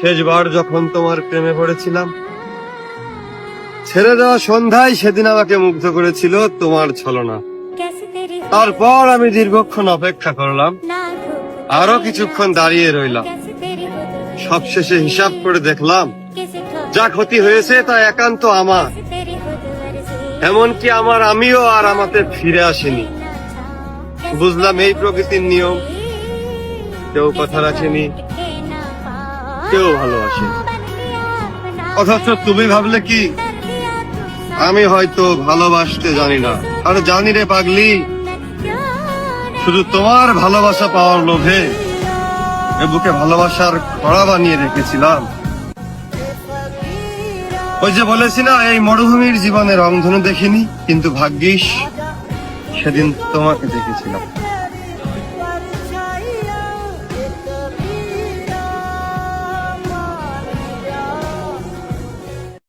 শেষবার যখন তোমার প্রেমে পড়েছিলাম, ছেড়ে দেওয়া সন্ধ্যায় সেদিন আমাকে মুগ্ধ করেছিল তোমার ছলনা। তারপর আমি দীর্ঘক্ষণ অপেক্ষা করলাম, আরো কিছুক্ষণ দাঁড়িয়ে রইলাম। সবশেষে হিসাব করে দেখলাম, যা ক্ষতি হয়েছে তা একান্ত আমার। এমনকি আমার আমিও আর আমাতে ফিরে আসেনি। বুঝলাম এই প্রকৃতির নিয়ম, কেউ কথা রাখেনি, কেউ ভালোবাসে। অথচ তুমি ভাবলে কি আমি হয়তো ভালোবাসতে জানি না? আর জানি রে পাগলি, শুধু তোমার ভালোবাসা পাওয়ার লোভে এ বুকে ভালোবাসার খরা বানিয়ে রেখেছিলাম। ওই যে বলেছি না, এই মরুভূমির জীবনে রংধনু দেখিনি, কিন্তু ভাগ্যিস সেদিন তোমাকে দেখেছিলাম।